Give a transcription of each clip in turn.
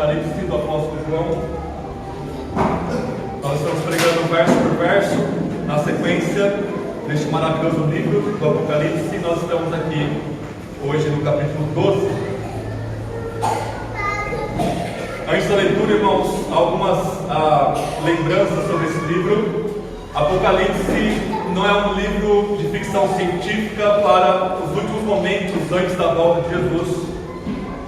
Apocalipse do apóstolo João. Nós estamos pregando verso por verso, na sequência deste maravilhoso livro do Apocalipse. Nós estamos aqui hoje no capítulo 12. Antes da leitura, irmãos, algumas lembranças sobre esse livro. Apocalipse não é um livro de ficção científica para os últimos momentos antes da volta de Jesus.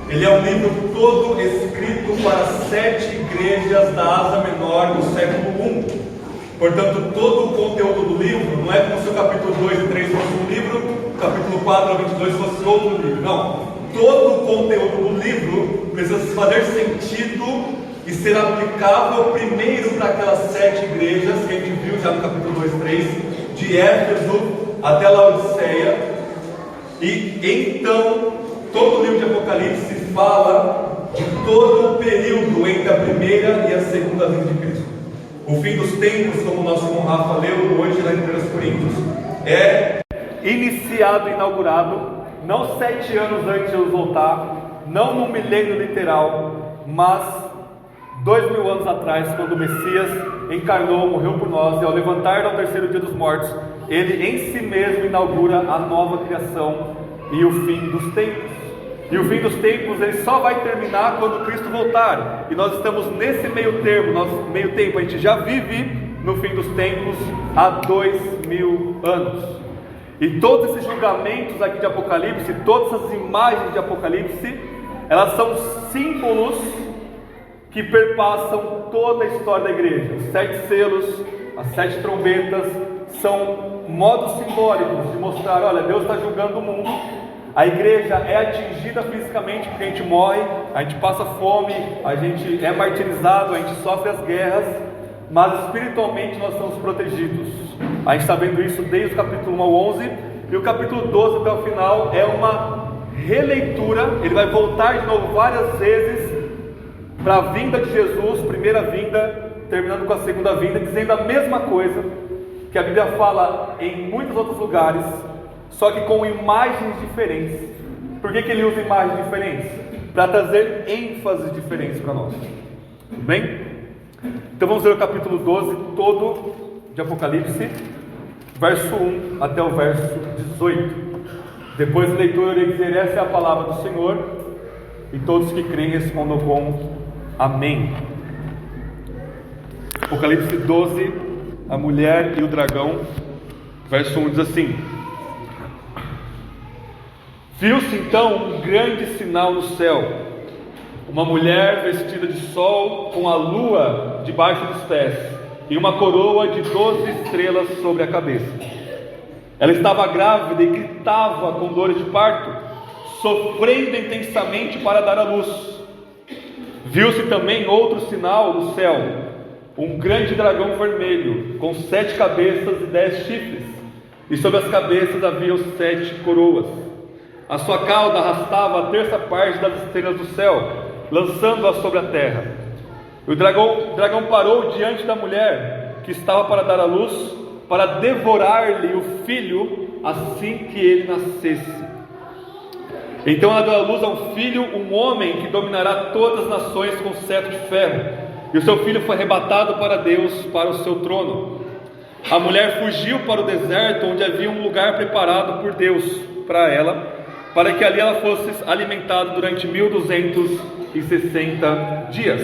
Ele é um livro todo escrito para 7 igrejas da Ásia Menor no século I. Portanto, todo o conteúdo do livro não é como se o capítulo 2 e 3 fosse um livro, o capítulo 4 a 22 fosse outro livro. Não. Todo o conteúdo do livro precisa fazer sentido e ser aplicável primeiro para aquelas 7 igrejas que a gente viu já no capítulo 2 e 3, de Éfeso até Laodiceia. E então, todo o livro de Apocalipse fala de todo o período entre a primeira e a segunda vinda de Cristo. O fim dos tempos, como o nosso irmão Rafa leu hoje lá em 1 Coríntios, é iniciado, inaugurado, não 7 anos antes de Jesus voltar, não no milênio literal, mas 2000 anos atrás, quando o Messias encarnou, morreu por nós, e ao levantar ao terceiro dia dos mortos, ele em si mesmo inaugura a nova criação e o fim dos tempos. E o fim dos tempos ele só vai terminar quando Cristo voltar. E nós estamos nesse meio termo, a gente já vive no fim dos tempos há 2000 anos. E todos esses julgamentos aqui de Apocalipse, todas as imagens de Apocalipse, elas são símbolos que perpassam toda a história da igreja. Os 7 selos, as 7 trombetas, são modos simbólicos de mostrar, olha, Deus está julgando o mundo. A igreja é atingida fisicamente porque a gente morre, a gente passa fome, a gente é martirizado, a gente sofre as guerras, mas espiritualmente nós estamos protegidos. A gente está vendo isso desde o capítulo 1 ao 11, e o capítulo 12 até o final é uma releitura. Ele vai voltar de novo várias vezes para a vinda de Jesus, primeira vinda, terminando com a segunda vinda, dizendo a mesma coisa que a Bíblia fala em muitos outros lugares, só que com imagens diferentes. Por que ele usa imagens diferentes? Para trazer ênfases diferentes para nós. Tudo bem? Então vamos ler o capítulo 12 todo de Apocalipse, verso 1 até o verso 18. Depois da leitura eu irei dizer: essa é a palavra do Senhor, e todos que creem respondam com amém. Apocalipse 12, a mulher e o dragão. Verso 1 diz assim: viu-se então um grande sinal no céu, uma mulher vestida de sol, com a lua debaixo dos pés, e uma coroa de 12 estrelas sobre a cabeça. Ela estava grávida e gritava com dores de parto, sofrendo intensamente para dar à luz. Viu-se também outro sinal no céu, um grande dragão vermelho, com 7 cabeças e 10 chifres, e sobre as cabeças havia 7 coroas. A sua cauda arrastava a terça parte das estrelas do céu, lançando-as sobre a terra. O dragão parou diante da mulher que estava para dar à luz, para devorar-lhe o filho assim que ele nascesse. Então ela deu à luz a um filho, um homem que dominará todas as nações com cetro de ferro, e o seu filho foi arrebatado para Deus, para o seu trono. A mulher fugiu para o deserto, onde havia um lugar preparado por Deus para ela, para que ali ela fosse alimentada durante 1260 dias.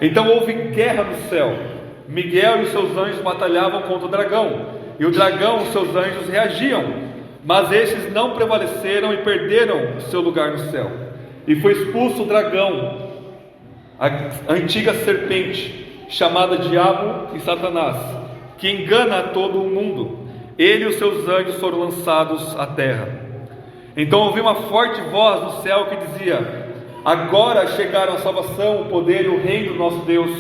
Então houve guerra no céu. Miguel e os seus anjos batalhavam contra o dragão, e o dragão e os seus anjos reagiam, mas estes não prevaleceram e perderam o seu lugar no céu. E foi expulso o dragão, a antiga serpente, chamada Diabo e Satanás, que engana a todo o mundo. Ele e os seus anjos foram lançados à terra. Então ouvi uma forte voz do céu que dizia: agora chegaram a salvação, o poder e o reino do nosso Deus,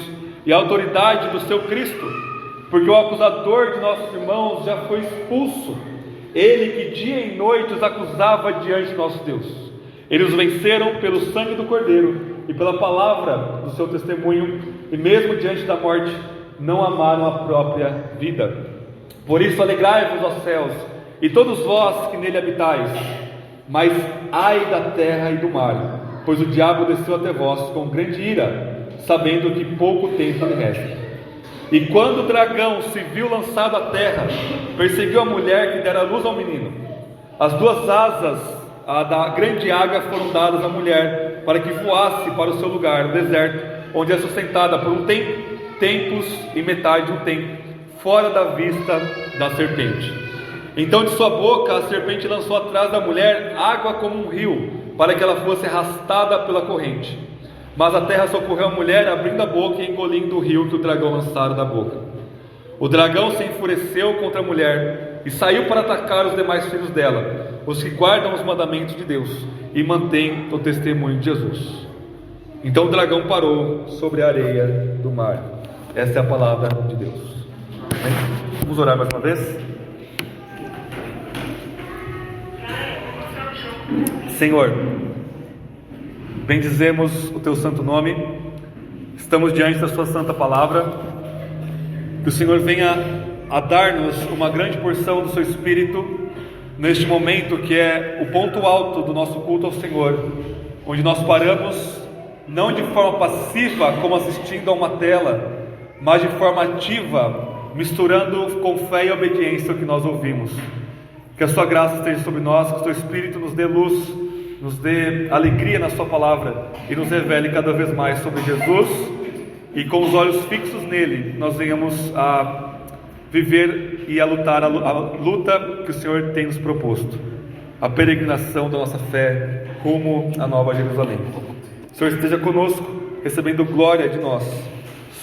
e a autoridade do seu Cristo, porque o acusador de nossos irmãos já foi expulso, ele que dia e noite os acusava diante de nosso Deus. Eles os venceram pelo sangue do Cordeiro e pela palavra do seu testemunho, e mesmo diante da morte não amaram a própria vida. Por isso alegrai-vos, ó céus, e todos vós que nele habitais. Mas ai da terra e do mar, pois o diabo desceu até vós com grande ira, sabendo que pouco tempo lhe resta. E quando o dragão se viu lançado à terra, perseguiu a mulher que dera luz ao menino. As duas asas da grande águia foram dadas à mulher, para que voasse para o seu lugar, o deserto, onde é sustentada por um tempo, tempos e metade de um tempo, fora da vista da serpente. Então de sua boca a serpente lançou atrás da mulher água como um rio, para que ela fosse arrastada pela corrente. Mas a terra socorreu a mulher, abrindo a boca e engolindo o rio que o dragão lançara da boca. O dragão se enfureceu contra a mulher e saiu para atacar os demais filhos dela, os que guardam os mandamentos de Deus e mantêm o testemunho de Jesus. Então o dragão parou sobre a areia do mar. Essa é a palavra de Deus. Amém? Vamos orar mais uma vez? Senhor, bendizemos o Teu santo nome, estamos diante da Sua santa palavra, que o Senhor venha a dar-nos uma grande porção do Seu Espírito, neste momento que é o ponto alto do nosso culto ao Senhor, onde nós paramos, não de forma passiva, como assistindo a uma tela, mas de forma ativa, misturando com fé e obediência o que nós ouvimos. Que a Sua graça esteja sobre nós, que o Seu Espírito nos dê luz, nos dê alegria na Sua palavra e nos revele cada vez mais sobre Jesus, e com os olhos fixos nele nós venhamos a viver e a lutar a luta que o Senhor tem nos proposto, a peregrinação da nossa fé rumo à Nova Jerusalém. O Senhor esteja conosco, recebendo glória de nós.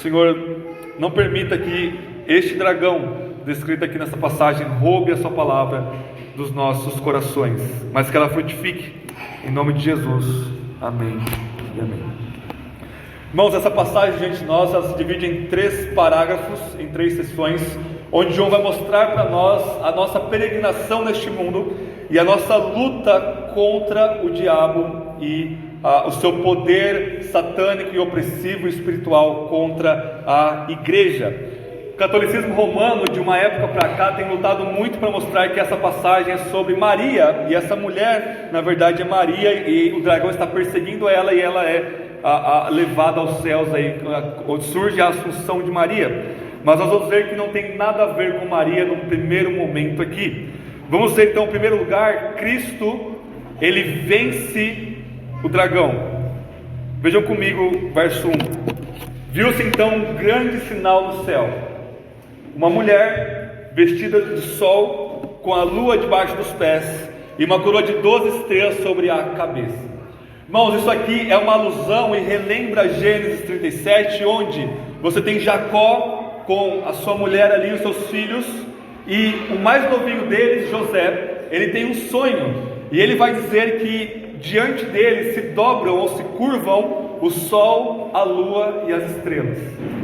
Senhor, não permita que este dragão descrito aqui nessa passagem roube a Sua palavra dos nossos corações, mas que ela frutifique em nome de Jesus. Amém e amém. Irmãos, essa passagem diante de nós, ela se divide em 3 parágrafos, em 3 sessões, onde João vai mostrar para nós a nossa peregrinação neste mundo e a nossa luta contra o diabo e o seu poder satânico e opressivo espiritual contra a igreja. O catolicismo romano de uma época para cá tem lutado muito para mostrar que essa passagem é sobre Maria, e essa mulher na verdade é Maria, e o dragão está perseguindo ela, e ela é levada aos céus, aí, onde surge a assunção de Maria. Mas nós vamos ver que não tem nada a ver com Maria no primeiro momento aqui. Vamos ver então, em primeiro lugar, Cristo, ele vence o dragão. Vejam comigo, verso 1. Viu-se então um grande sinal no céu, uma mulher vestida de sol, com a lua debaixo dos pés e uma coroa de 12 estrelas sobre a cabeça. Irmãos, isso aqui é uma alusão e relembra Gênesis 37, onde você tem Jacó com a sua mulher ali, os seus filhos, e o mais novinho deles, José, ele tem um sonho, e ele vai dizer que diante dele se dobram ou se curvam o sol, a lua e as estrelas.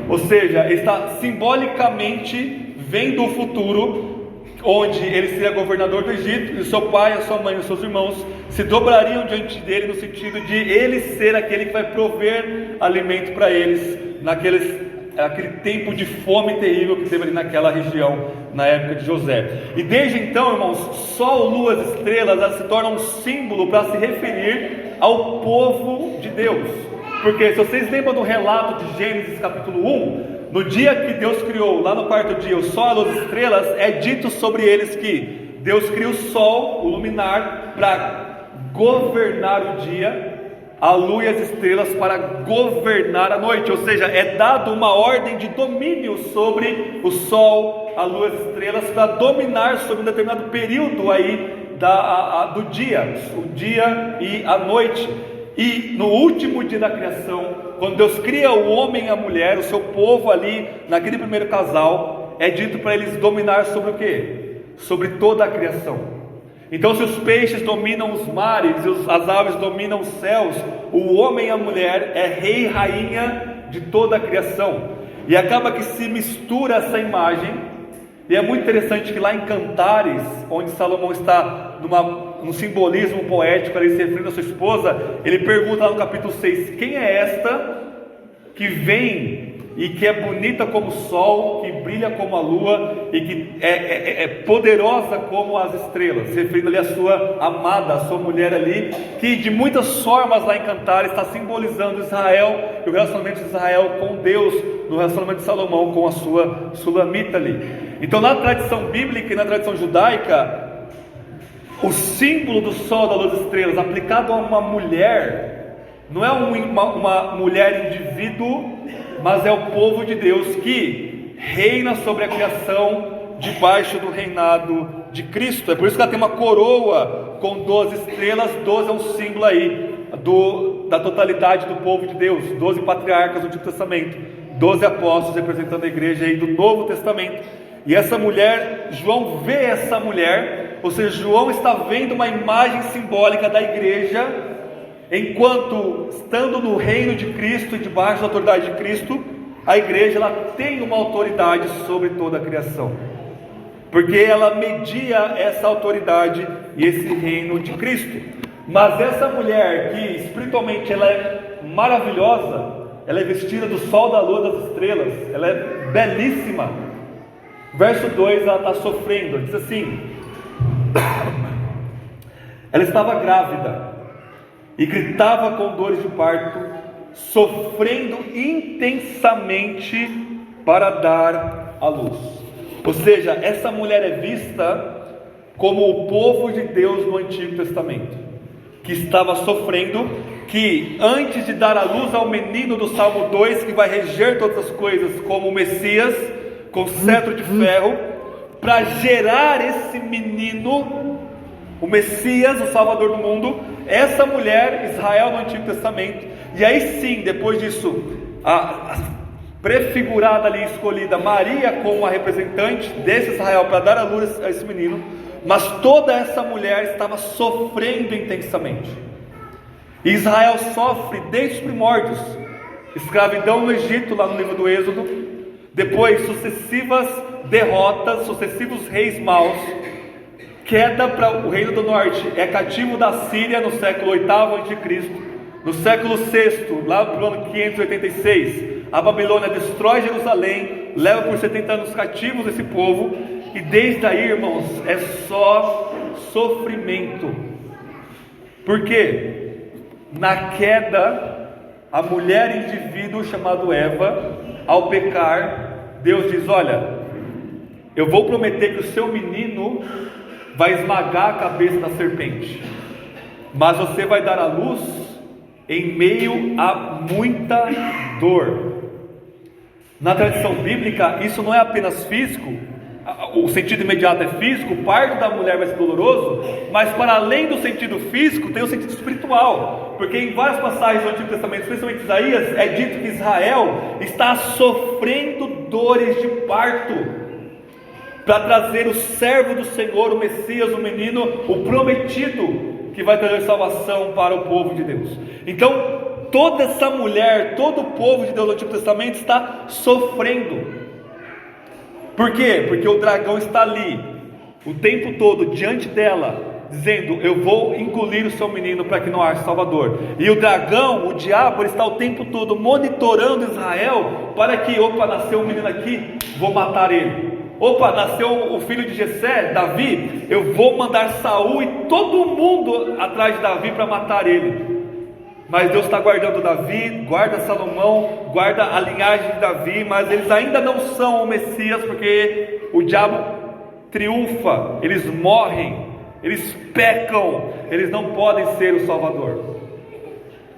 Ou seja, ele está simbolicamente vendo o futuro, onde ele seria governador do Egito, e o seu pai, a sua mãe e os seus irmãos se dobrariam diante dele, no sentido de ele ser aquele que vai prover alimento para eles aquele tempo de fome terrível que teve ali naquela região na época de José. E desde então, irmãos, sol, lua, estrelas, elas se tornam um símbolo para se referir ao povo de Deus. Porque se vocês lembram do relato de Gênesis capítulo 1, no dia que Deus criou, lá no quarto dia, o sol, a lua, as estrelas, é dito sobre eles que Deus cria o sol, o luminar, para governar o dia, a lua e as estrelas para governar a noite. Ou seja, é dado uma ordem de domínio sobre o sol, a lua e as estrelas, para dominar sobre um determinado período aí do dia, o dia e a noite. E no último dia da criação, quando Deus cria o homem e a mulher, o seu povo ali, naquele primeiro casal, é dito para eles dominar sobre o quê? Sobre toda a criação. Então, se os peixes dominam os mares e as aves dominam os céus, o homem e a mulher é rei e rainha de toda a criação. E acaba que se mistura essa imagem. E é muito interessante que lá em Cantares, onde Salomão está num simbolismo poético, ali se referindo à sua esposa, ele pergunta lá no capítulo 6, quem é esta que vem e que é bonita como o sol, que brilha como a lua e que é poderosa como as estrelas, se referindo ali à sua amada, a sua mulher ali, que de muitas formas lá em Cantar está simbolizando Israel e o relacionamento de Israel com Deus, no relacionamento de Salomão com a sua Sulamita ali. Então, na tradição bíblica e na tradição judaica, o símbolo do sol, da luz, das estrelas aplicado a uma mulher não é uma mulher indivíduo, mas é o povo de Deus que reina sobre a criação debaixo do reinado de Cristo. É por isso que ela tem uma coroa com 12 estrelas. 12 é um símbolo aí da totalidade do povo de Deus. 12 patriarcas do Antigo Testamento, 12 apóstolos representando a igreja aí do Novo Testamento. E essa mulher, João vê essa mulher, ou seja, João está vendo uma imagem simbólica da igreja, enquanto estando no reino de Cristo e debaixo da autoridade de Cristo, a igreja ela tem uma autoridade sobre toda a criação, porque ela media essa autoridade e esse reino de Cristo. Mas essa mulher que espiritualmente ela é maravilhosa, ela é vestida do sol, da lua, das estrelas, ela é belíssima. Verso 2, ela está sofrendo, diz assim: ela estava grávida e gritava com dores de parto, sofrendo intensamente para dar à luz. Ou seja, essa mulher é vista como o povo de Deus no Antigo Testamento, que estava sofrendo, que antes de dar à luz ao menino do Salmo 2, que vai reger todas as coisas como o Messias, com cetro de ferro, para gerar esse menino, o Messias, o Salvador do mundo, essa mulher, Israel no Antigo Testamento. E aí sim, depois disso, a prefigurada ali, escolhida, Maria como a representante desse Israel para dar à luz a esse menino. Mas toda essa mulher estava sofrendo intensamente. E Israel sofre desde os primórdios: escravidão no Egito, lá no livro do Êxodo, depois sucessivas derrotas, sucessivos reis maus, queda para o reino do norte, é cativo da Síria no século 8º a.C., no século 6º, lá no ano 586, a Babilônia destrói Jerusalém, leva por 70 anos cativos esse povo, e desde aí, irmãos, é só sofrimento. Por quê? Na queda, a mulher indivíduo chamado Eva, ao pecar, Deus diz: olha, eu vou prometer que o seu menino vai esmagar a cabeça da serpente, mas você vai dar à luz em meio a muita dor. Na tradição bíblica, isso não é apenas físico, o sentido imediato é físico, o parto da mulher vai ser doloroso, mas para além do sentido físico, tem o sentido espiritual, porque em várias passagens do Antigo Testamento, especialmente Isaías, é dito que Israel está sofrendo dores de parto, para trazer o servo do Senhor, o Messias, o menino, o prometido, que vai trazer salvação para o povo de Deus. Então, toda essa mulher, todo o povo de Deus do Antigo Testamento está sofrendo. Por quê? Porque o dragão está ali, o tempo todo, diante dela, dizendo: eu vou engolir o seu menino para que não haja salvador. E o dragão, o diabo, ele está o tempo todo monitorando Israel, para que, opa, nasceu um menino aqui, vou matar ele. Opa, nasceu o filho de Jessé, Davi, eu vou mandar Saul e todo mundo atrás de Davi para matar ele. Mas Deus está guardando Davi, guarda Salomão, guarda a linhagem de Davi, mas eles ainda não são o Messias, porque o diabo triunfa, eles morrem, eles pecam, eles não podem ser o Salvador.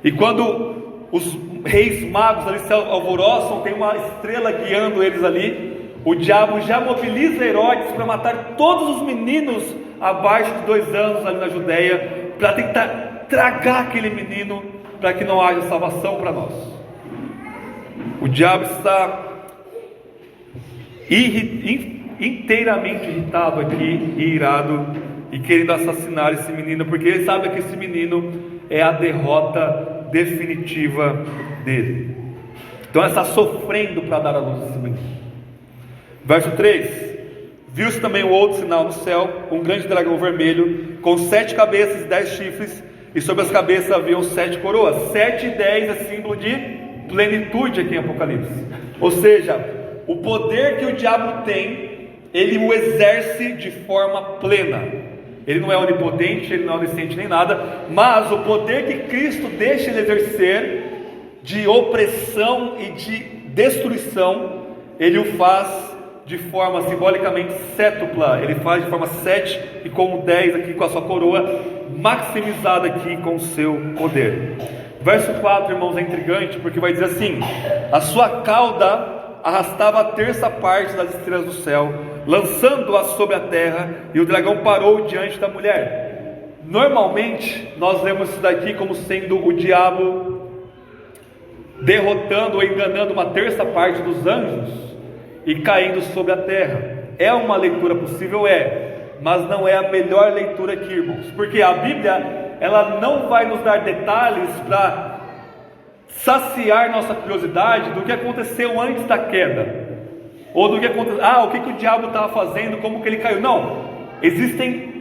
E quando os reis magos ali se alvoroçam, tem uma estrela guiando eles ali, o diabo já mobiliza Herodes para matar todos os meninos abaixo de 2 anos ali na Judéia, para tentar tragar aquele menino, para que não haja salvação para nós. O diabo está inteiramente irritado aqui, e irado, e querendo assassinar esse menino, porque ele sabe que esse menino é a derrota definitiva dele. Então ele está sofrendo para dar a luz a esse menino. Verso 3: viu-se também um outro sinal no céu, um grande dragão vermelho, com 7 cabeças e 10 chifres, e sobre as cabeças haviam 7 coroas. 7 e 10 é símbolo de plenitude aqui em Apocalipse. Ou seja, o poder que o diabo tem, ele o exerce de forma plena. Ele não é onipotente, ele não é onisciente nem nada, mas o poder que Cristo deixa ele exercer de opressão e de destruição, ele o faz de forma simbolicamente sétupla. Ele faz de forma 7 e com 10 aqui com a sua coroa maximizada aqui com o seu poder. Verso 4, irmãos, é intrigante, porque vai dizer assim: a sua cauda arrastava a terça parte das estrelas do céu, lançando-as sobre a terra, e o dragão parou diante da mulher. Normalmente nós lemos isso daqui como sendo o diabo derrotando ou enganando uma terça parte dos anjos e caindo sobre a terra. É uma leitura possível? Mas não é a melhor leitura aqui, irmãos, porque a Bíblia, ela não vai nos dar detalhes para saciar nossa curiosidade do que aconteceu antes da queda, ou do que aconteceu, o que o diabo estava fazendo, como que ele caiu. Não, existem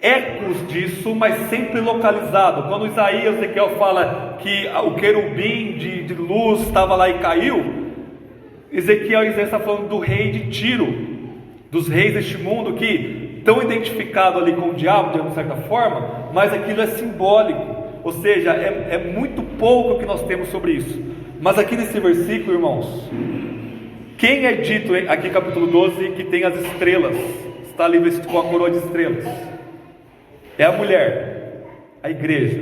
ecos disso, mas sempre localizado. Quando Ezequiel fala que o querubim de luz estava lá e caiu, Ezequiel está falando do rei de Tiro, dos reis deste mundo que estão identificados ali com o diabo de uma certa forma, mas aquilo é simbólico. Ou seja, é muito pouco que nós temos sobre isso. Mas aqui nesse versículo, irmãos, quem é dito aqui capítulo 12 que tem as estrelas, está ali vestido com a coroa de estrelas? É a mulher, a igreja.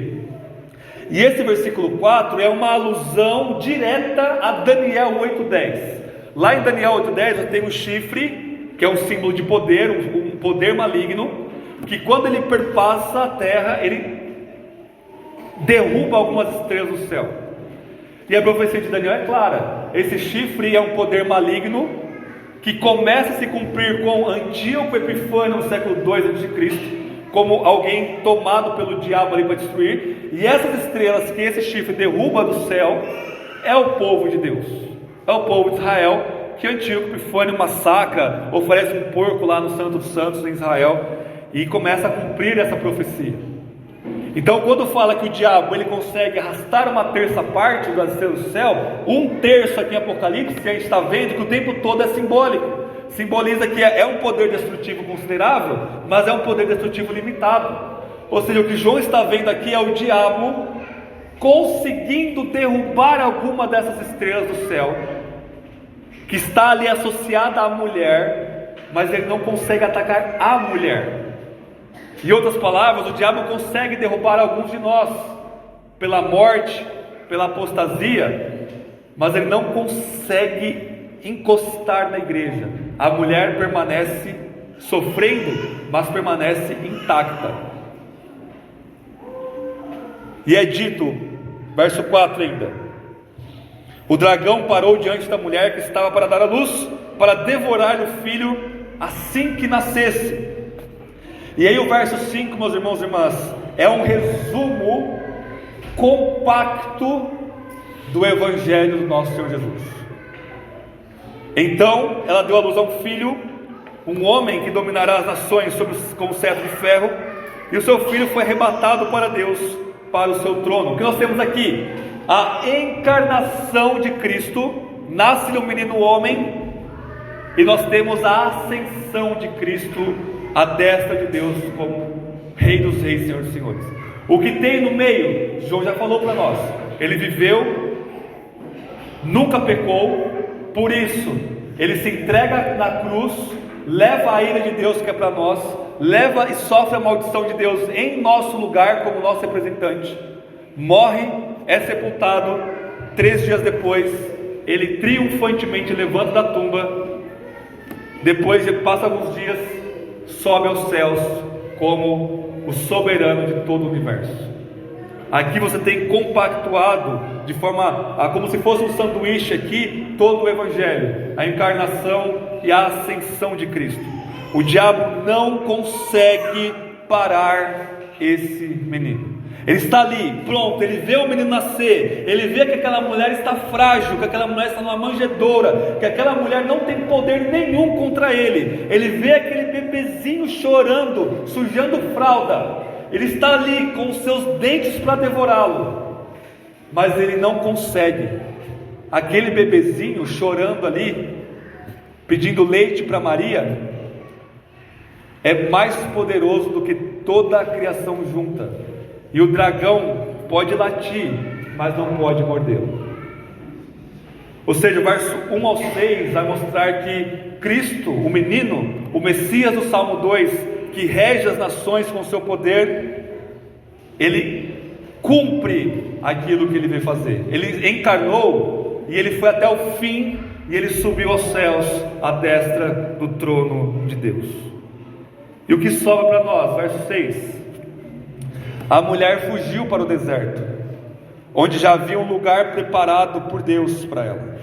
E esse versículo 4 é uma alusão direta a Daniel 8:10. Lá em Daniel 8:10 tem o chifre, que é um símbolo de poder, um poder maligno, que quando ele perpassa a terra, ele derruba algumas estrelas do céu. E a profecia de Daniel é clara: esse chifre é um poder maligno que começa a se cumprir com Antíoco Epifânio no século 2 a.C., como alguém tomado pelo diabo ali para destruir. E essas estrelas que esse chifre derruba do céu é o povo de Deus, é o povo de Israel, que Antíoco Epifânio massacra, oferece um porco lá no Santo dos Santos em Israel, e começa a cumprir essa profecia. Então, quando fala que o diabo ele consegue arrastar uma terça parte das estrelas do céu, um terço aqui em Apocalipse, a gente está vendo que o tempo todo é simbólico. Simboliza que é um poder destrutivo considerável, mas é um poder destrutivo limitado. Ou seja, o que João está vendo aqui é o diabo conseguindo derrubar alguma dessas estrelas do céu, que está ali associada à mulher, mas ele não consegue atacar a mulher. Em outras palavras, o diabo consegue derrubar alguns de nós pela morte, pela apostasia, mas ele não consegue encostar na igreja. A mulher permanece sofrendo, mas permanece intacta. E é dito, verso 4 ainda: o dragão parou diante da mulher que estava para dar à luz, para devorar o filho assim que nascesse. E aí o verso 5, meus irmãos e irmãs, é um resumo compacto do Evangelho do nosso Senhor Jesus. Então ela deu à luz a um filho, um homem que dominará as nações com o cetro de ferro, e o seu filho foi arrebatado para Deus, para o seu trono. O que nós temos aqui? A encarnação de Cristo. Nasce-lhe um menino homem, e nós temos a ascensão de Cristo à destra de Deus como Rei dos Reis, Senhor dos Senhores. O que tem no meio, João já falou para nós: ele viveu, nunca pecou, por isso ele se entrega na cruz, leva a ira de Deus que é para nós, leva e sofre a maldição de Deus em nosso lugar como nosso representante, morre, é sepultado. 3 dias depois ele triunfantemente levanta da tumba. Depois passa alguns dias, sobe aos céus como o soberano de todo o universo. Aqui você tem compactuado de forma, como se fosse um sanduíche aqui, todo o Evangelho, a encarnação e a ascensão de Cristo. O diabo não consegue parar esse menino. Ele está ali, pronto, ele vê o menino nascer, ele vê que aquela mulher está frágil, que aquela mulher está numa manjedoura, que aquela mulher não tem poder nenhum contra ele. Ele vê aquele bebezinho chorando, sujando fralda. Ele está ali com os seus dentes para devorá-lo. mas ele não consegue. Aquele bebezinho chorando ali, pedindo leite para Maria, é mais poderoso do que toda a criação junta. E o dragão pode latir, mas não pode mordê-lo. Ou seja, o verso 1 ao 6 vai mostrar que Cristo, o menino, o Messias do Salmo 2, que rege as nações com o seu poder, ele cumpre aquilo que ele veio fazer. Ele encarnou e ele foi até o fim, e ele subiu aos céus à destra do trono de Deus. E o que sobra para nós? Verso 6: a mulher fugiu para o deserto, onde já havia um lugar preparado por Deus para ela,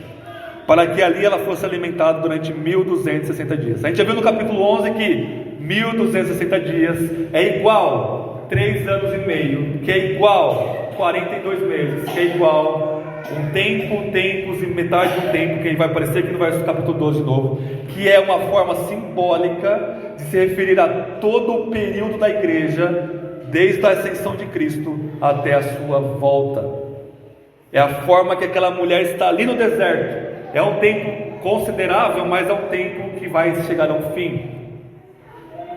para que ali ela fosse alimentada durante 1260 dias. A gente já viu no capítulo 11 que 1260 dias é igual 3 anos e meio, que é igual 42 meses, que é igual um tempo, tempos e metade do tempo, que vai aparecer aqui no verso capítulo 12 de novo, que é uma forma simbólica de se referir a todo o período da igreja, desde a ascensão de Cristo até a sua volta. É a forma que aquela mulher está ali no deserto. É um tempo considerável, mas é um tempo que vai chegar a um fim.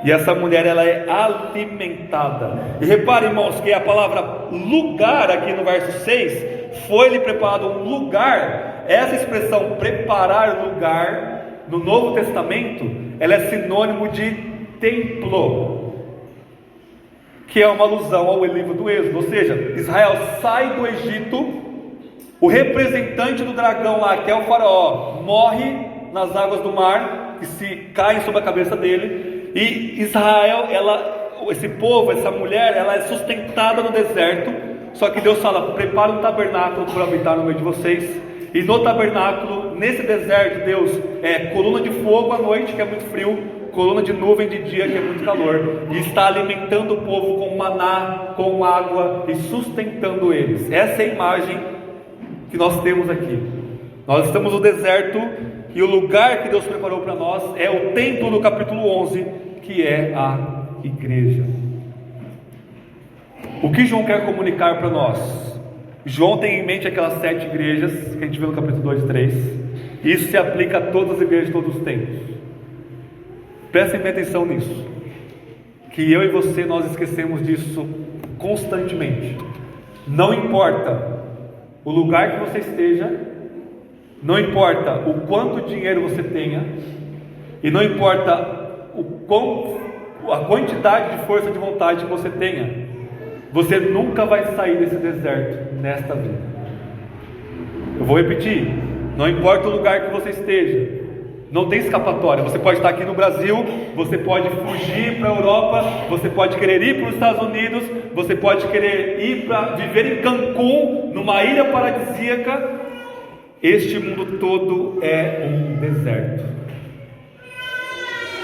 E essa mulher, ela é alimentada. E repare, irmãos, que a palavra lugar aqui no verso 6, foi-lhe preparado um lugar. Essa expressão preparar lugar no Novo Testamento, ela é sinônimo de templo, que é uma alusão ao livro do Êxodo. Ou seja, Israel sai do Egito, o representante do dragão lá, que é o faraó, morre nas águas do mar, que se caem sobre a cabeça dele. E Israel, esse povo, essa mulher, ela é sustentada no deserto. Só que Deus fala: prepara um tabernáculo para habitar no meio de vocês. E no tabernáculo, nesse deserto, Deus coluna de fogo à noite, que é muito frio, coluna de nuvem de dia, que é muito calor, e está alimentando o povo com maná, com água, e sustentando eles. Essa é a imagem que nós temos aqui. Nós estamos no deserto, e o lugar que Deus preparou para nós é o templo do capítulo 11, que é a igreja. O que João quer comunicar para nós? João tem em mente aquelas 7 igrejas que a gente viu no capítulo 2 e 3. Isso se aplica a todas as igrejas de todos os tempos. Prestem bem atenção nisso, que eu e você, nós esquecemos disso constantemente. Não importa o lugar que você esteja, não importa o quanto dinheiro você tenha, e não importa a quantidade de força de vontade que você tenha, você nunca vai sair desse deserto nesta vida. Eu vou repetir: não importa o lugar que você esteja, não tem escapatória. Você pode estar aqui no Brasil, você pode fugir para a Europa, você pode querer ir para os Estados Unidos, você pode querer ir para viver em Cancún, numa ilha paradisíaca. Este mundo todo é um deserto.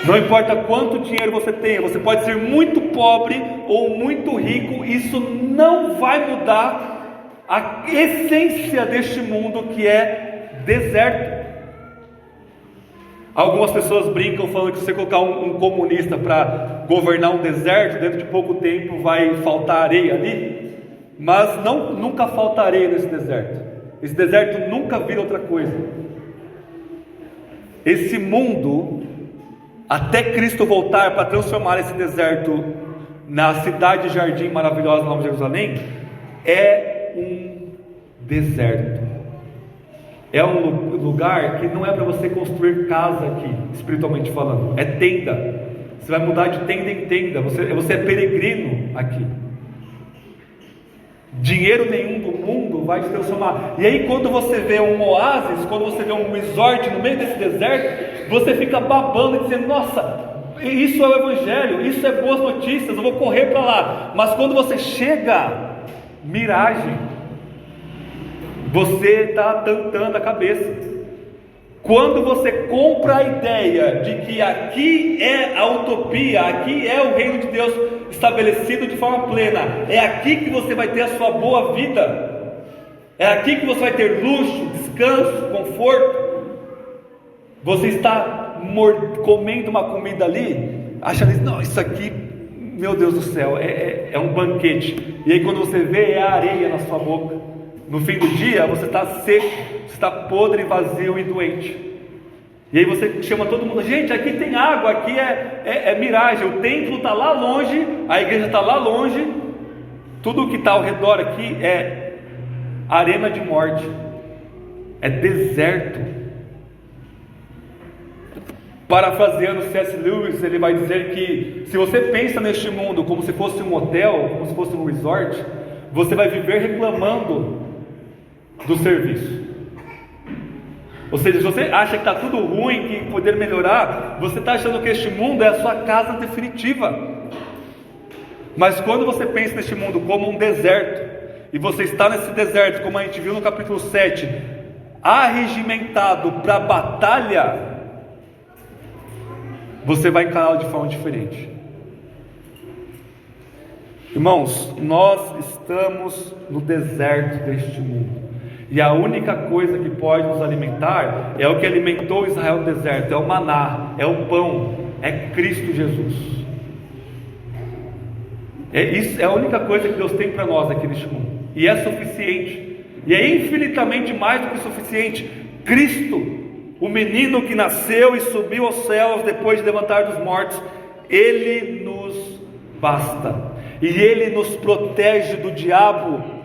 Não importa quanto dinheiro você tenha, você pode ser muito pobre ou muito rico, isso não vai mudar a essência deste mundo, que é deserto. Algumas pessoas brincam falando que se você colocar um comunista para governar um deserto, dentro de pouco tempo vai faltar areia ali. Mas nunca falta areia nesse deserto. Esse deserto nunca vira outra coisa. Esse mundo, até Cristo voltar para transformar esse deserto na cidade jardim maravilhosa no nome de Jerusalém, é um deserto. É um lugar que não é para você construir casa aqui, espiritualmente falando. É tenda. Você vai mudar de tenda em tenda. Você é peregrino aqui. Dinheiro nenhum do mundo vai te transformar. E aí, quando você vê um oásis, quando você vê um resort no meio desse deserto, você fica babando e dizendo: nossa, isso é o Evangelho, isso é boas notícias, eu vou correr para lá. Mas quando você chega, miragem, você está tantando a cabeça. Quando você compra a ideia de que aqui é a utopia, aqui é o reino de Deus estabelecido de forma plena, é aqui que você vai ter a sua boa vida, é aqui que você vai ter luxo, descanso, conforto, você está comendo uma comida ali, achando: não, isso aqui, meu Deus do céu, é um banquete. E aí quando você vê, é a areia na sua boca. no fim do dia você está seco, você está podre, vazio e doente. E aí você chama todo mundo, gente, aqui tem água, aqui é miragem, o templo está lá longe, a igreja está lá longe, tudo que está ao redor aqui é arena de morte, é deserto. Parafraseando C.S. Lewis, ele vai dizer que se você pensa neste mundo como se fosse um hotel, como se fosse um resort, você vai viver reclamando do serviço. Ou seja, se você acha que está tudo ruim, que poder melhorar, você está achando que este mundo é a sua casa definitiva. Mas quando você pensa neste mundo como um deserto, e você está nesse deserto, como a gente viu no capítulo 7, arregimentado para a batalha, você vai encará-lo de forma diferente. Irmãos, nós estamos no deserto deste mundo. E a única coisa que pode nos alimentar é o que alimentou Israel no deserto, é o maná, é o pão, é Cristo Jesus. Isso é a única coisa que Deus tem para nós aqui neste mundo. E é suficiente. E é infinitamente mais do que suficiente. Cristo, o menino que nasceu e subiu aos céus depois de levantar dos mortos, Ele nos basta. E Ele nos protege do diabo.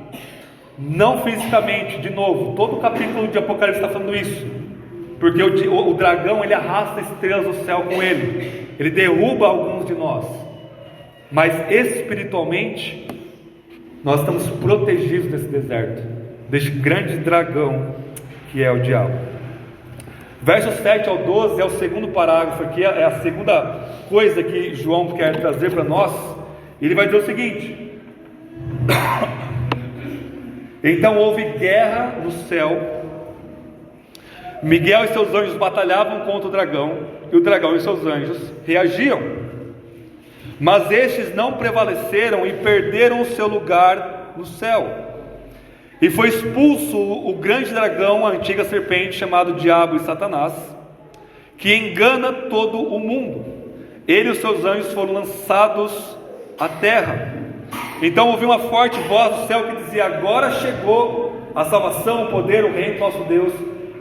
Não fisicamente, de novo, todo o capítulo de Apocalipse está falando isso, porque o dragão, ele arrasta estrelas do céu com ele derruba alguns de nós, mas espiritualmente, nós estamos protegidos desse deserto, deste grande dragão que é o diabo. Versos 7 ao 12 é o segundo parágrafo aqui, é a segunda coisa que João quer trazer para nós. Ele vai dizer o seguinte: então houve guerra no céu, Miguel e seus anjos batalhavam contra o dragão, e o dragão e seus anjos reagiam, mas estes não prevaleceram e perderam o seu lugar no céu, e foi expulso o grande dragão, a antiga serpente, chamado Diabo e Satanás, que engana todo o mundo. Ele e os seus anjos foram lançados à terra. Então ouvi uma forte voz do céu que dizia: agora chegou a salvação, o poder, o reino do nosso Deus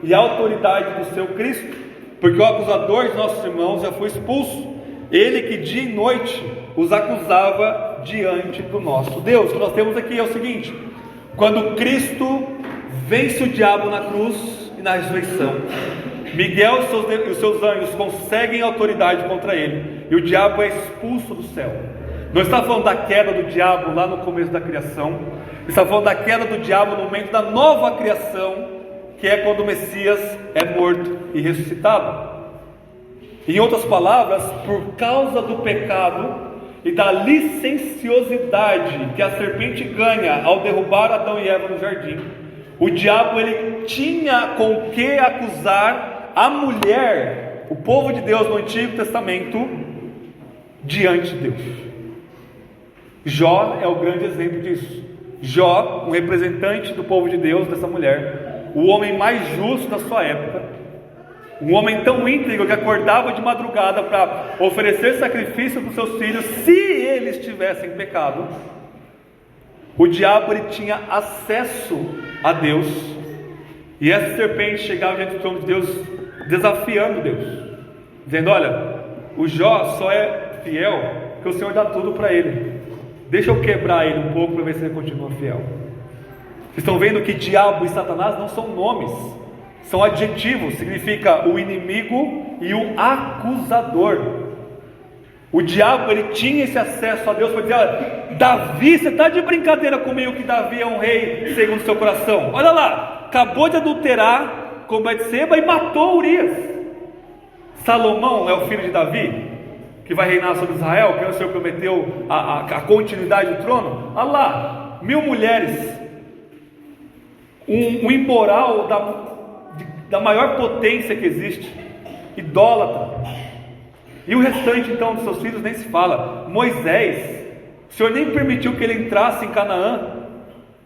e a autoridade do seu Cristo, porque o acusador de nossos irmãos já foi expulso, ele que dia e noite os acusava diante do nosso Deus. O que nós temos aqui é o seguinte: quando Cristo vence o diabo na cruz e na ressurreição, Miguel e os seus anjos conseguem autoridade contra ele, e o diabo é expulso do céu. Não está falando da queda do diabo lá no começo da criação, está falando da queda do diabo no momento da nova criação, que é quando o Messias é morto e ressuscitado. Em outras palavras, por causa do pecado e da licenciosidade que a serpente ganha ao derrubar Adão e Eva no jardim, o diabo ele tinha com que acusar a mulher, o povo de Deus no Antigo Testamento, diante de Deus. Jó é o grande exemplo disso. Jó, um representante do povo de Deus, dessa mulher, o homem mais justo da sua época, um homem tão íntegro que acordava de madrugada para oferecer sacrifício para os seus filhos, se eles tivessem pecado. O diabo ele tinha acesso a Deus, e essa serpente chegava diante do trono de Deus, desafiando Deus, dizendo: olha, o Jó só é fiel porque o Senhor dá tudo para ele. Deixa eu quebrar ele um pouco para ver se ele continua fiel. Vocês estão vendo que diabo e Satanás não são nomes, são adjetivos, significa o inimigo e o acusador. O diabo ele tinha esse acesso a Deus para dizer: olha, Davi, você está de brincadeira comigo que Davi é um rei segundo o seu coração? Olha lá, acabou de adulterar com Betseba e matou Urias. Salomão é o filho de Davi, que vai reinar sobre Israel, que o Senhor prometeu a continuidade do trono. Olha lá, 1000 mulheres, um imoral da maior potência que existe, idólatra. E o restante então dos seus filhos nem se fala. Moisés, o Senhor nem permitiu que ele entrasse em Canaã,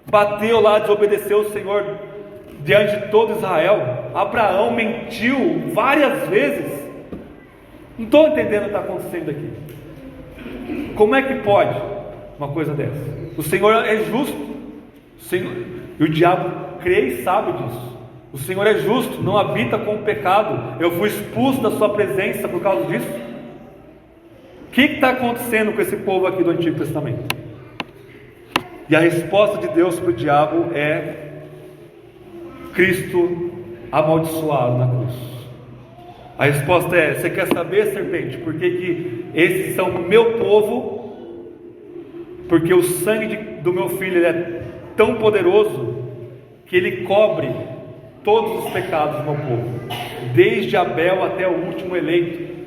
bateu lá, desobedeceu o Senhor diante de todo Israel. Abraão mentiu várias vezes. Não estou entendendo o que está acontecendo aqui. Como é que pode uma coisa dessa? O Senhor é justo. O Senhor, E o diabo crê e sabe disso. O Senhor é justo, não habita com o pecado. Eu fui expulso da sua presença por causa disso. O que está acontecendo com esse povo aqui do Antigo Testamento? E a resposta de Deus para o diabo é Cristo amaldiçoado na cruz. A resposta é: você quer saber, serpente, por que esses são meu povo? Porque o sangue do meu filho ele é tão poderoso que ele cobre todos os pecados do meu povo, desde Abel até o último eleito,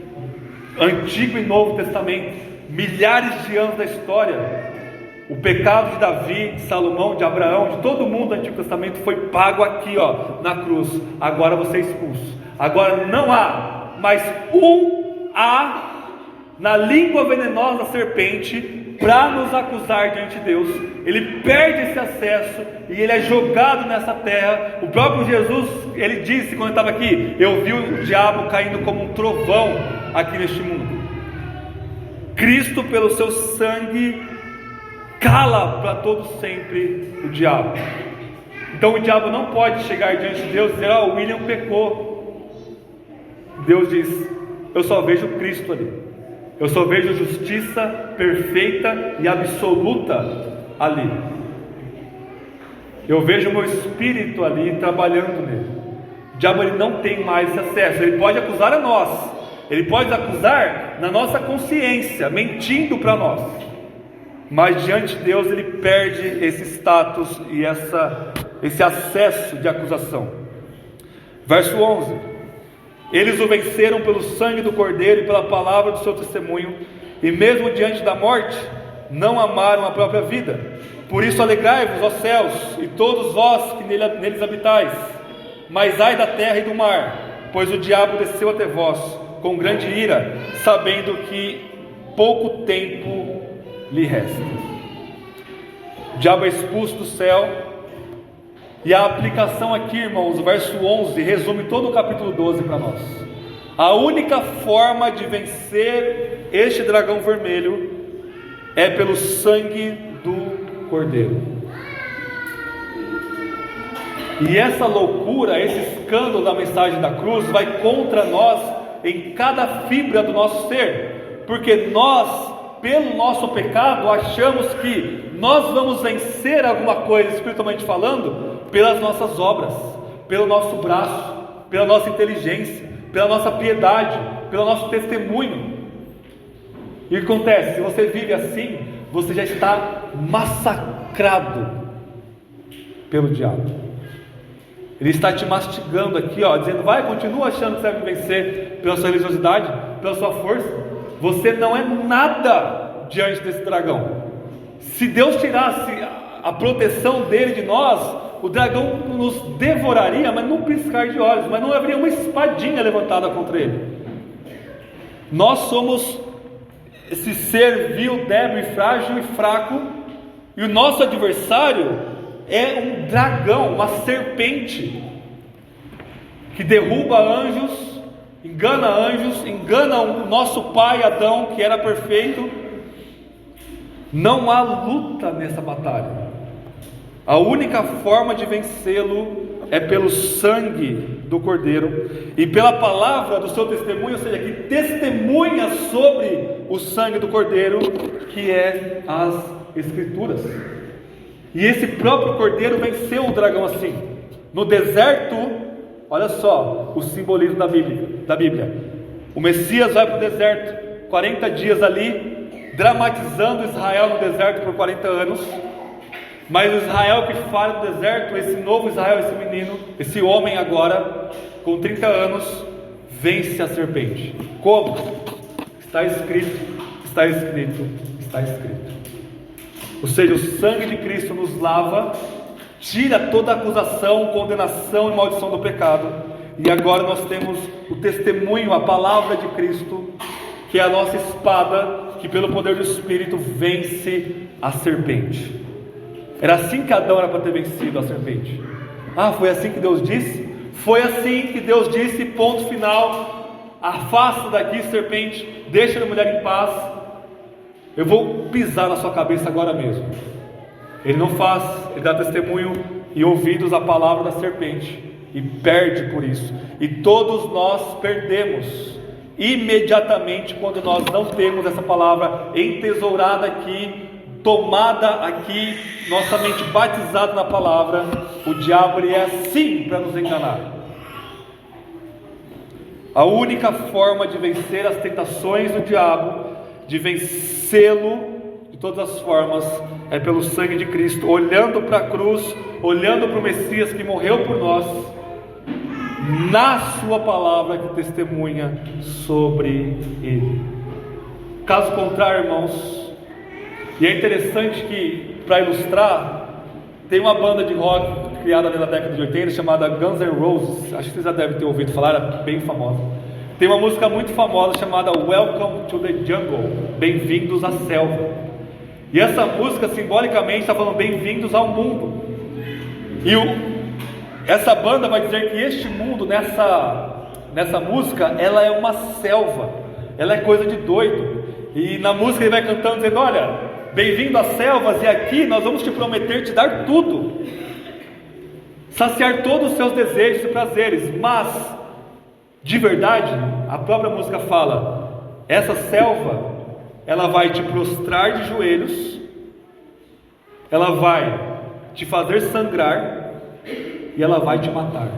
Antigo e Novo Testamento, milhares de anos da história. O pecado de Davi, de Salomão, de Abraão, de todo mundo do Antigo Testamento foi pago aqui, na cruz. Agora você é expulso. Agora não há mais na língua venenosa da serpente para nos acusar diante de Deus. Ele perde esse acesso e ele é jogado nessa terra. O próprio Jesus, ele disse quando estava aqui: eu vi o diabo caindo como um trovão aqui neste mundo. Cristo, pelo seu sangue, cala para todo sempre o diabo. Então o diabo não pode chegar diante de Deus e dizer: o William pecou. Deus diz: eu só vejo Cristo ali. Eu só vejo justiça perfeita e absoluta ali. Eu vejo o meu espírito ali trabalhando nele. O diabo ele não tem mais esse acesso. Ele pode acusar a nós. Ele pode acusar na nossa consciência, mentindo para nós. Mas diante de Deus ele perde esse status e esse acesso de acusação. Verso 11: eles o venceram pelo sangue do Cordeiro e pela palavra do seu testemunho, e mesmo diante da morte não amaram a própria vida. Por isso alegrai-vos, ó céus, e todos vós que neles habitais. Mas ai da terra e do mar, pois o diabo desceu até vós com grande ira, sabendo que pouco tempo lhe resta. O diabo é expulso do céu. E a aplicação aqui, irmãos, o verso 11 resume todo o capítulo 12 para nós. A única forma de vencer este dragão vermelho é pelo sangue do Cordeiro. E essa loucura, esse escândalo da mensagem da cruz vai contra nós em cada fibra do nosso ser, porque nós, pelo nosso pecado, achamos que nós vamos vencer alguma coisa, espiritualmente falando, pelas nossas obras, pelo nosso braço, pela nossa inteligência, pela nossa piedade, pelo nosso testemunho. E o que acontece? Se você vive assim, você já está massacrado pelo diabo. Ele está te mastigando aqui, dizendo: vai, continua achando que você vai vencer pela sua religiosidade, pela sua força. Você não é nada diante desse dragão. Se Deus tirasse a proteção dele de nós, o dragão nos devoraria, mas num piscar de olhos, mas não haveria uma espadinha levantada contra ele. Nós somos esse ser vil, débil, frágil e fraco, e o nosso adversário é um dragão, uma serpente, que derruba anjos, engana o nosso pai Adão, que era perfeito. Não há luta nessa batalha. A única forma de vencê-lo é pelo sangue do Cordeiro e pela palavra do seu testemunho, ou seja, que testemunha sobre o sangue do Cordeiro, que é as Escrituras. E esse próprio Cordeiro venceu o dragão assim. No deserto, olha só o simbolismo da Bíblia. O Messias vai para o deserto, 40 dias ali, dramatizando Israel no deserto por 40 anos. Mas o Israel que falha no deserto, esse novo Israel, esse menino, esse homem agora, com 30 anos, vence a serpente. Como? Está escrito, está escrito, está escrito. Ou seja, o sangue de Cristo nos lava, tira toda acusação, condenação e maldição do pecado. E agora nós temos o testemunho, a palavra de Cristo, que é a nossa espada, que pelo poder do Espírito vence a serpente. Era assim que Adão era para ter vencido a serpente. Foi assim que Deus disse? Foi assim que Deus disse, ponto final. Afasta daqui, serpente, deixa a mulher em paz. Eu vou pisar na sua cabeça agora mesmo. Ele não faz, ele dá testemunho e ouvidos à palavra da serpente, e perde por isso. E todos nós perdemos imediatamente quando nós não temos essa palavra entesourada aqui, tomada aqui, nossa mente batizada na palavra. O diabo ele é assim para nos enganar. A única forma de vencer as tentações do diabo, de vencê-lo de todas as formas, é pelo sangue de Cristo, olhando para a cruz, olhando para o Messias que morreu por nós, na sua palavra que testemunha sobre ele. Caso contrário, irmãos, e é interessante que, para ilustrar, tem uma banda de rock criada na década de 80 chamada Guns N' Roses. Acho que vocês já devem ter ouvido falar, era bem famosa. Tem uma música muito famosa chamada Welcome to the Jungle, Bem-vindos à Selva. E essa música simbolicamente está falando bem-vindos ao mundo. E essa banda vai dizer que este mundo, nessa música, ela é uma selva, ela é coisa de doido. E na música ele vai cantando dizendo: olha, bem-vindo às selvas, e aqui nós vamos te prometer te dar tudo, saciar todos os seus desejos e prazeres. Mas, de verdade, a própria música fala: essa selva, ela vai te prostrar de joelhos, ela vai te fazer sangrar, e ela vai te matar.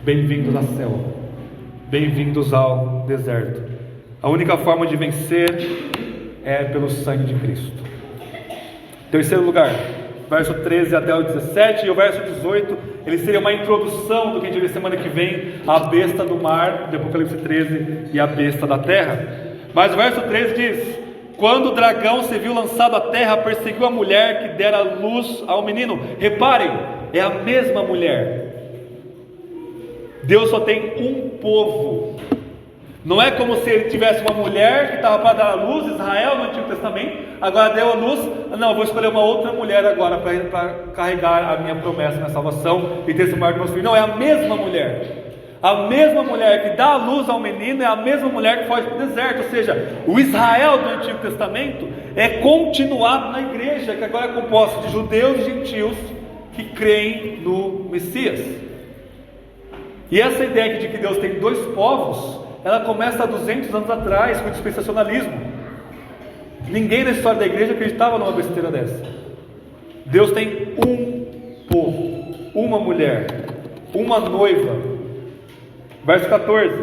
Bem-vindos à selva, bem-vindos ao deserto. A única forma de vencer é pelo sangue de Cristo. Terceiro lugar, verso 13 até o 17, e o verso 18, ele seria uma introdução do que a gente vê semana que vem, a besta do mar, de Apocalipse 13, e a besta da terra. Mas o verso 13 diz: quando o dragão se viu lançado à terra, perseguiu a mulher que dera luz ao menino. Reparem, é a mesma mulher. Deus só tem um povo. Não é como se ele tivesse uma mulher que estava para dar a luz, Israel no Antigo Testamento, agora deu a luz, não, vou escolher uma outra mulher agora para carregar a minha promessa, minha salvação e testemunhar dos meus filhos. Não, é a mesma mulher. A mesma mulher que dá a luz ao menino é a mesma mulher que foge para o deserto. Ou seja, o Israel do Antigo Testamento é continuado na igreja, que agora é composta de judeus e gentios que creem no Messias. E essa ideia de que Deus tem dois povos, ela começa há 200 anos atrás, com o dispensacionalismo. Ninguém na história da igreja acreditava numa besteira dessa. Deus tem um povo, uma mulher, uma noiva. Verso 14: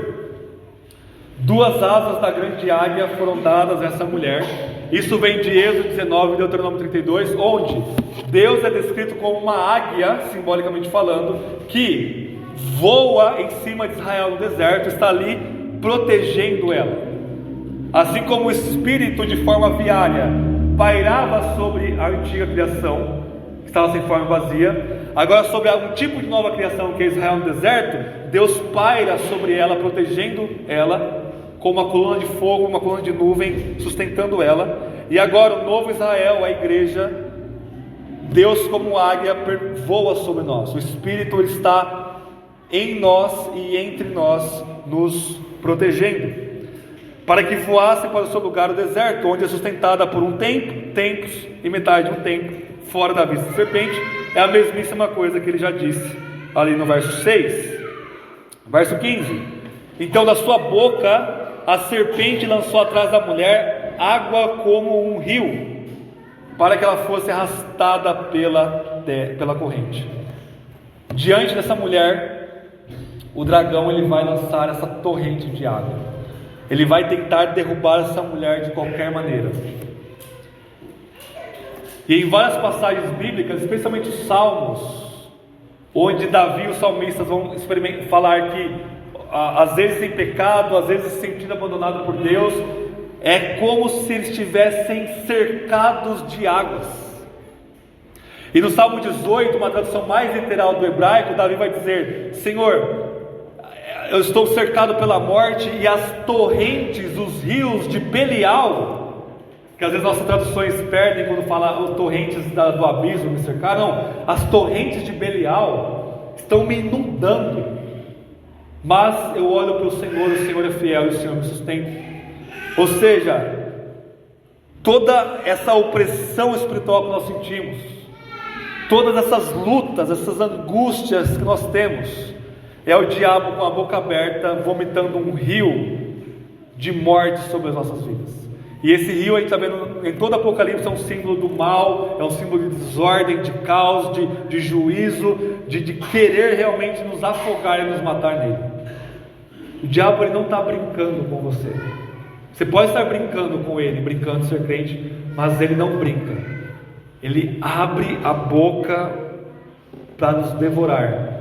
duas asas da grande águia foram dadas a essa mulher. Isso vem de Êxodo 19 e Deuteronômio 32, onde Deus é descrito como uma águia, simbolicamente falando, que voa em cima de Israel no deserto, está ali protegendo ela. Assim como o Espírito de forma viária pairava sobre a antiga criação, que estava sem forma vazia, agora sobre um tipo de nova criação que é Israel no deserto, Deus paira sobre ela, protegendo ela, com uma coluna de fogo, uma coluna de nuvem, sustentando ela. E agora o novo Israel, a igreja, Deus como águia voa sobre nós. O Espírito está em nós e entre nós, nos protegendo, para que voasse para o seu lugar, o deserto, onde é sustentada por um tempo, tempos e metade de um tempo, fora da vista da serpente. É a mesmíssima coisa que ele já disse ali no verso 6. Verso 15: então da sua boca a serpente lançou atrás da mulher água como um rio, para que ela fosse arrastada pela corrente. Diante dessa mulher, o dragão ele vai lançar essa torrente de água. Ele vai tentar derrubar essa mulher de qualquer maneira. E em várias passagens bíblicas, especialmente os Salmos, onde Davi e os salmistas vão falar que às vezes em pecado, às vezes se sentindo abandonado por Deus, é como se eles estivessem cercados de águas. E no Salmo 18, uma tradução mais literal do hebraico, Davi vai dizer: Senhor, eu estou cercado pela morte, e as torrentes, os rios de Belial, que às vezes nossas traduções perdem quando fala as torrentes do abismo me cercaram. Não, as torrentes de Belial estão me inundando, mas eu olho para o Senhor é fiel e o Senhor me sustenta. Ou seja, toda essa opressão espiritual que nós sentimos, Todas essas lutas, essas angústias que nós temos, é o diabo com a boca aberta, vomitando um rio de morte sobre as nossas vidas. E esse rio a gente está vendo em todo Apocalipse, é um símbolo do mal, é um símbolo de desordem, de caos, de juízo, de querer realmente nos afogar e nos matar nele. O diabo, ele não está brincando com você. Você pode estar brincando com ele, brincando de ser crente, mas ele não brinca. Ele abre a boca para nos devorar.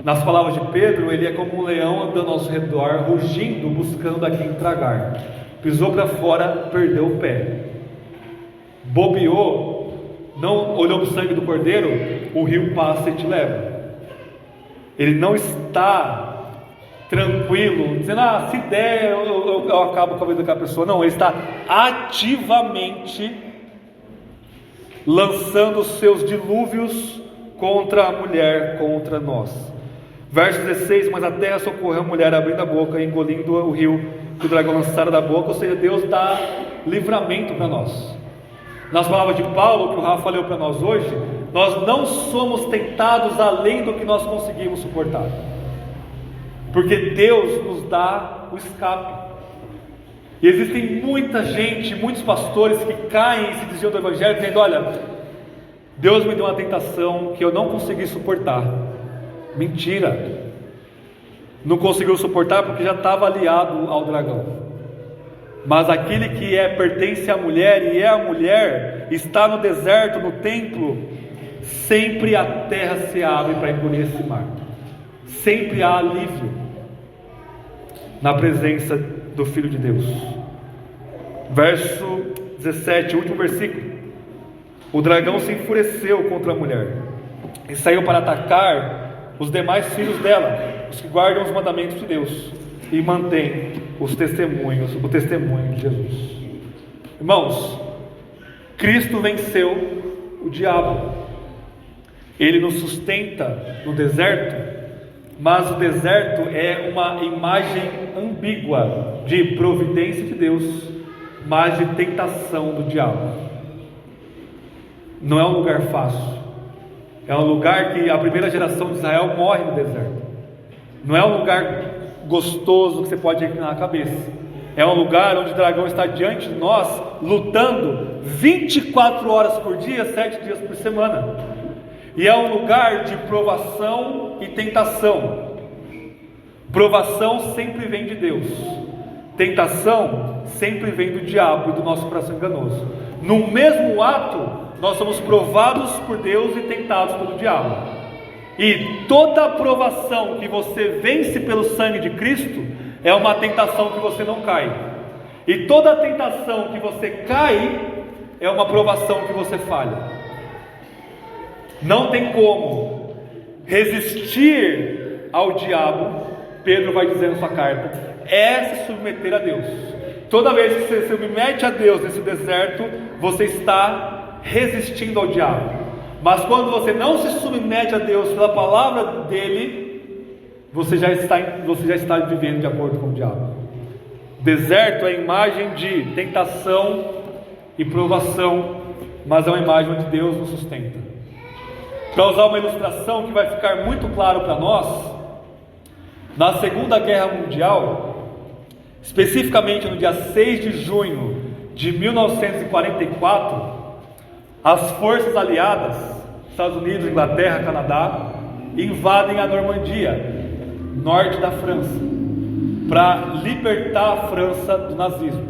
Nas palavras de Pedro, ele é como um leão andando ao nosso redor, rugindo, buscando a quem tragar. Pisou para fora, perdeu o pé. Bobeou, não olhou para o sangue do cordeiro, o rio passa e te leva. Ele não está tranquilo, dizendo, se der eu acabo com a vida daquela pessoa. Não, ele está ativamente lançando os seus dilúvios contra a mulher, contra nós. Verso 16, mas a terra socorreu a mulher, abrindo a boca e engolindo o rio que o dragão lançara da boca. Ou seja, Deus dá livramento para nós. Nas palavras de Paulo, que o Rafa leu para nós hoje, nós não somos tentados além do que nós conseguimos suportar, porque Deus nos dá o escape. E existem muita gente, muitos pastores que caem e se desviam do evangelho, dizendo, olha, Deus me deu uma tentação que eu não consegui suportar. Mentira, não conseguiu suportar porque já estava aliado ao dragão. Mas aquele que pertence à mulher e é a mulher, está no deserto, no templo, sempre a terra se abre para engolir esse mar. Sempre há alívio na presença do Filho de Deus. Verso 17, último versículo. O dragão se enfureceu contra a mulher e saiu para atacar os demais filhos dela, os que guardam os mandamentos de Deus e mantêm o testemunho de Jesus. Irmãos, Cristo venceu o diabo. Ele nos sustenta no deserto, mas o deserto é uma imagem ambígua de providência de Deus, mas de tentação do diabo. Não é um lugar fácil. É um lugar que a primeira geração de Israel morre no deserto. Não é um lugar gostoso que você pode reclinar a cabeça. É um lugar onde o dragão está diante de nós, lutando 24 horas por dia, 7 dias por semana. E é um lugar de provação e tentação. Provação sempre vem de Deus. Tentação sempre vem do diabo e do nosso coração enganoso. No mesmo ato, nós somos provados por Deus e tentados pelo diabo. E toda provação que você vence pelo sangue de Cristo é uma tentação que você não cai. E toda tentação que você cai é uma provação que você falha. Não tem como resistir ao diabo, Pedro vai dizer na sua carta, é se submeter a Deus. Toda vez que você se submete a Deus nesse deserto, você está resistindo ao diabo. Mas quando você não se submete a Deus pela palavra dele, você já está vivendo de acordo com o diabo. Deserto é a imagem de tentação e provação, mas é uma imagem onde Deus nos sustenta. Para usar uma ilustração que vai ficar muito claro para nós, na Segunda Guerra Mundial, especificamente no dia 6 de junho de 1944, as forças aliadas, Estados Unidos, Inglaterra, Canadá, invadem a Normandia, norte da França, para libertar a França do nazismo.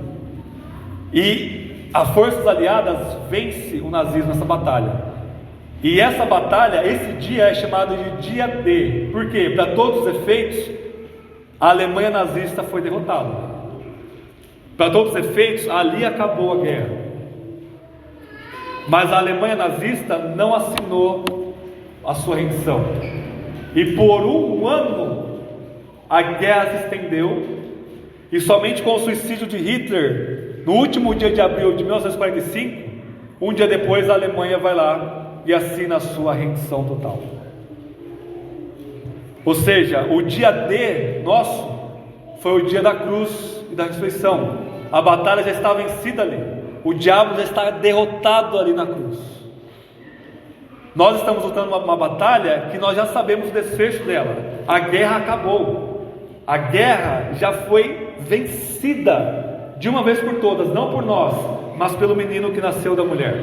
E as forças aliadas vencem o nazismo nessa batalha. E essa batalha, esse dia é chamado de dia D. Por quê? Para todos os efeitos, a Alemanha nazista foi derrotada. Para todos os efeitos, ali acabou a guerra. Mas a Alemanha nazista não assinou a sua rendição. E por um ano a guerra se estendeu. E somente com o suicídio de Hitler, no último dia de abril de 1945, um dia depois a Alemanha vai lá e assina a sua rendição total. Ou seja, o dia D nosso foi o dia da cruz e da ressurreição. A batalha já está vencida ali. O diabo já está derrotado ali na cruz. Nós estamos lutando uma batalha que nós já sabemos o desfecho dela. A guerra acabou. A guerra já foi vencida de uma vez por todas, não por nós, mas pelo menino que nasceu da mulher.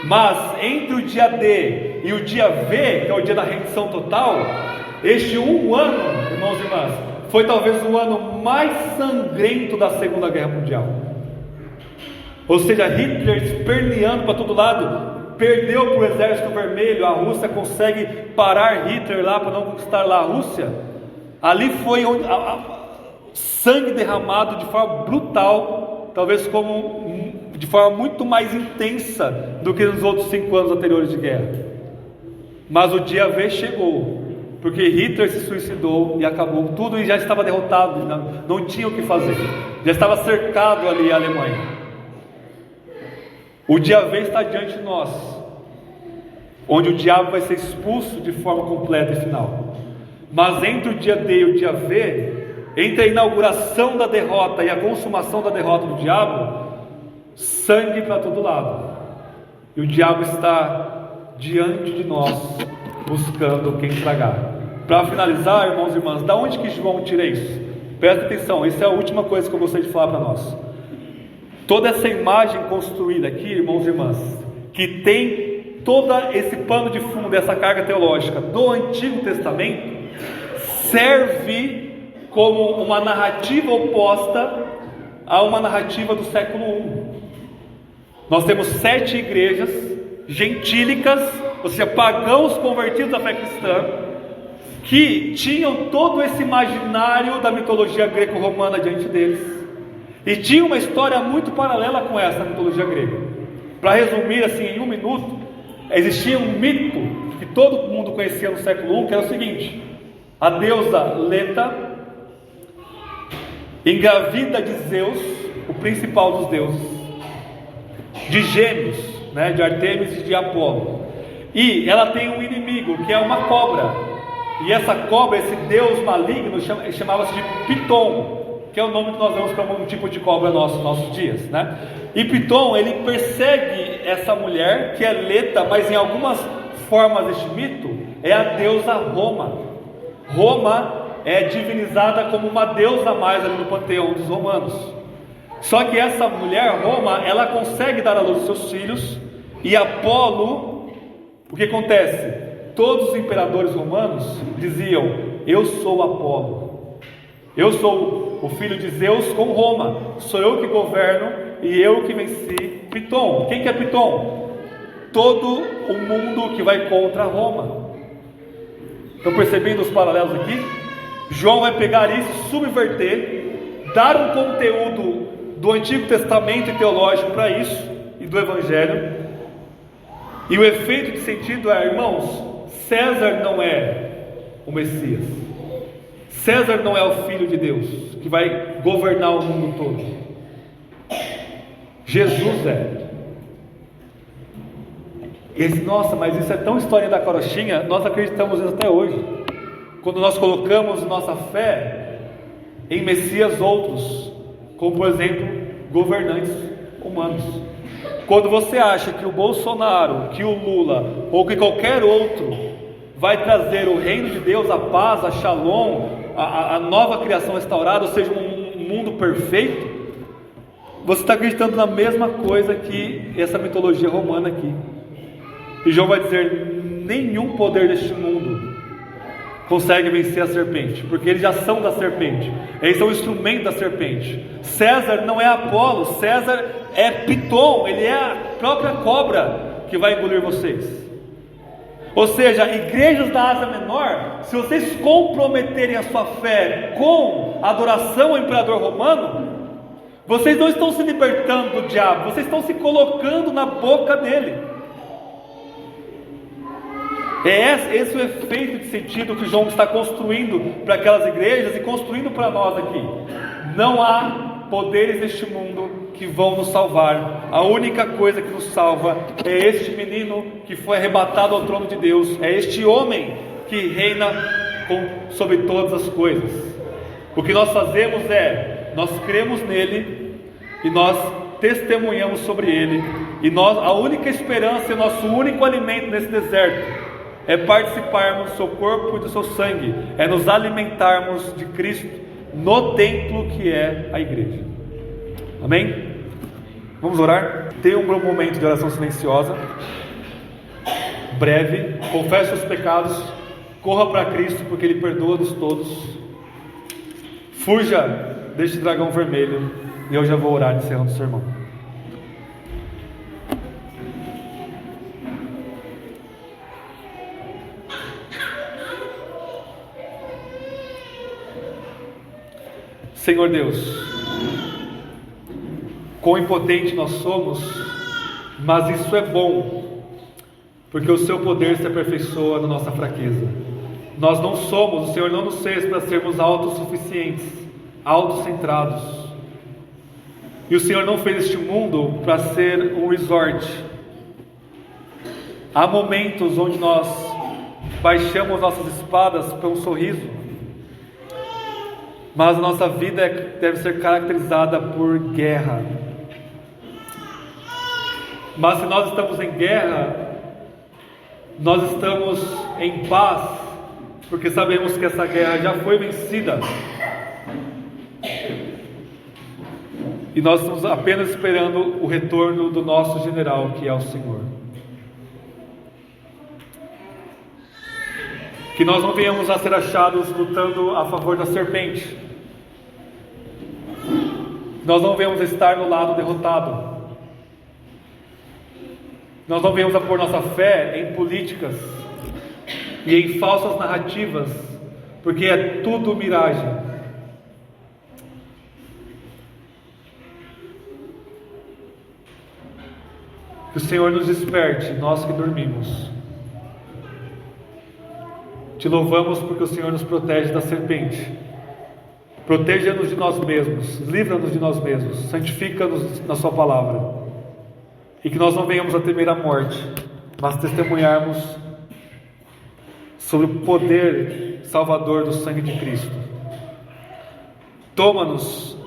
Mas entre o dia D e o dia V, que é o dia da rendição total, este um ano, irmãos e irmãs, foi talvez o ano mais sangrento da Segunda Guerra Mundial. Ou seja, Hitler esperneando para todo lado, perdeu para o Exército Vermelho. A Rússia consegue parar Hitler lá para não conquistar lá a Rússia. Ali foi onde sangue derramado de forma brutal, talvez de forma muito mais intensa do que nos outros 5 anos anteriores de guerra. Mas o dia V chegou, porque Hitler se suicidou e acabou tudo, e já estava derrotado, não tinha o que fazer, já estava cercado ali a Alemanha. O dia V está diante de nós, onde o diabo vai ser expulso de forma completa e final. Mas entre o dia D e o dia V, entre a inauguração da derrota e a consumação da derrota do diabo, sangue para todo lado, e o diabo está diante de nós, buscando quem tragar. Para finalizar, irmãos e irmãs, da onde que João tira isso? Presta atenção, essa é a última coisa que eu gostaria de falar para nós. Toda essa imagem construída aqui, irmãos e irmãs, que tem todo esse pano de fundo, essa carga teológica do Antigo Testamento, serve como uma narrativa oposta a uma narrativa do século I. Nós temos 7 igrejas gentílicas, ou seja, pagãos convertidos à fé cristã, que tinham todo esse imaginário da mitologia greco-romana diante deles, e tinha uma história muito paralela com essa mitologia grega. Para resumir assim em 1 minuto, existia um mito que todo mundo conhecia no século I, que era o seguinte: a deusa Leta engravida de Zeus, o principal dos deuses, de Gêmeos, de Artemis e de Apolo, e ela tem um inimigo que é uma cobra, e essa cobra, esse deus maligno, chamava-se de Piton, que é o nome que nós damos para um tipo de cobra nos nossos dias, E Piton, ele persegue essa mulher, que é Leta, mas em algumas formas deste mito, é a deusa Roma. Roma é divinizada como uma deusa a mais ali no panteão dos romanos. Só que essa mulher, Roma, ela consegue dar à luz os seus filhos, e Apolo, o que acontece? Todos os imperadores romanos diziam: eu sou Apolo, eu sou o filho de Zeus com Roma, sou eu que governo e eu que venci Piton. Quem que é Piton? Todo o mundo que vai contra Roma. Estão percebendo os paralelos aqui? João vai pegar isso, subverter, dar um conteúdo do Antigo Testamento e teológico para isso, e do Evangelho. E o efeito de sentido é, irmãos, César não é o Messias, César não é o Filho de Deus, que vai governar o mundo todo. Jesus é. Nossa, mas isso é tão historinha da carochinha. Nós acreditamos nisso até hoje, quando nós colocamos nossa fé em Messias outros, como por exemplo, governantes humanos. Quando você acha que o Bolsonaro, que o Lula, ou que qualquer outro vai trazer o reino de Deus, a paz, a shalom, a nova criação restaurada, ou seja, um mundo perfeito, você está acreditando na mesma coisa que essa mitologia romana aqui. E João vai dizer: nenhum poder deste mundo consegue vencer a serpente, porque eles já são da serpente, eles são o instrumento da serpente. César não é Apolo, César é Piton, ele é a própria cobra que vai engolir vocês. Ou seja, igrejas da Ásia Menor, se vocês comprometerem a sua fé com a adoração ao imperador romano, vocês não estão se libertando do diabo, vocês estão se colocando na boca dele. É esse o efeito de sentido que João está construindo para aquelas igrejas e construindo para nós aqui. Não há poderes neste mundo que vão nos salvar. A única coisa que nos salva é este menino que foi arrebatado ao trono de Deus, é este homem que reina sobre todas as coisas. O que nós fazemos é, nós cremos nele e nós testemunhamos sobre ele, E nós, a única esperança e o nosso único alimento nesse deserto é participarmos do seu corpo e do seu sangue, é nos alimentarmos de Cristo no templo que é a igreja. Amém? Vamos orar? Tenha um momento de oração silenciosa, breve. Confesse os pecados, corra para Cristo, porque Ele perdoa-nos todos. Fuja deste dragão vermelho, e eu já vou orar encerrando o sermão. Senhor Deus, quão impotente nós somos, mas isso é bom, porque o seu poder se aperfeiçoa na nossa fraqueza. Nós não somos, o Senhor não nos fez para sermos autossuficientes, autocentrados. E o Senhor não fez este mundo para ser um resort. Há momentos onde nós baixamos nossas espadas para um sorriso, mas a nossa vida deve ser caracterizada por guerra. Mas se nós estamos em guerra, nós estamos em paz, porque sabemos que essa guerra já foi vencida. E nós estamos apenas esperando o retorno do nosso general, que é o Senhor. Que nós não venhamos a ser achados lutando a favor da serpente. Nós não venhamos a estar no lado derrotado. Nós não venhamos a pôr nossa fé em políticas e em falsas narrativas, porque é tudo miragem. Que o Senhor nos desperte, nós que dormimos. Te louvamos porque o Senhor nos protege da serpente. Proteja-nos de nós mesmos, livra-nos de nós mesmos, santifica-nos na sua palavra. E que nós não venhamos a temer a morte, mas testemunharmos sobre o poder salvador do sangue de Cristo. Toma-nos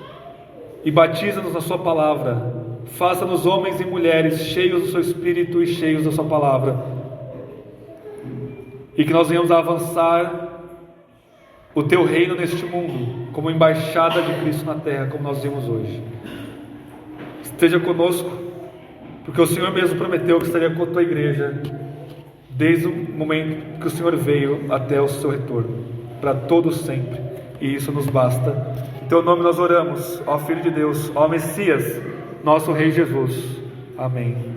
e batiza-nos na sua palavra. Faça-nos homens e mulheres cheios do seu Espírito e cheios da sua palavra. E que nós venhamos a avançar o teu reino neste mundo, como embaixada de Cristo na terra, como nós vimos hoje. Esteja conosco, porque o Senhor mesmo prometeu que estaria com a tua igreja, desde o momento que o Senhor veio até o seu retorno, para todos sempre, e isso nos basta. Em teu nome nós oramos, ó Filho de Deus, ó Messias, nosso Rei Jesus. Amém.